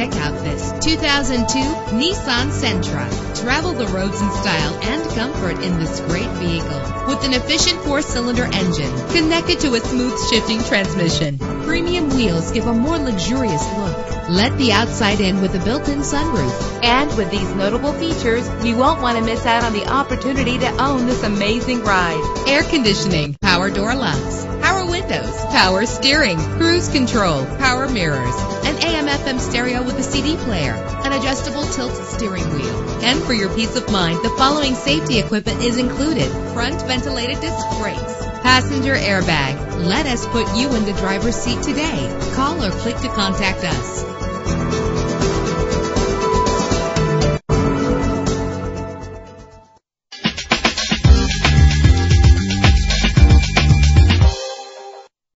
Check out this 2002 Nissan Sentra. Travel the roads in style and comfort in this great vehicle. With an efficient 4-cylinder engine connected to a smooth shifting transmission. Premium wheels give a more luxurious look. Let the outside in with a built-in sunroof. And with these notable features, you won't want to miss out on the opportunity to own this amazing ride. Air conditioning, power door locks, power windows, power steering, cruise control, power mirrors, an AM/FM stereo with a CD player, an adjustable tilt steering wheel. And for your peace of mind, the following safety equipment is included: front ventilated disc brakes, passenger airbag. Let us put you in the driver's seat today. Call or click to contact us.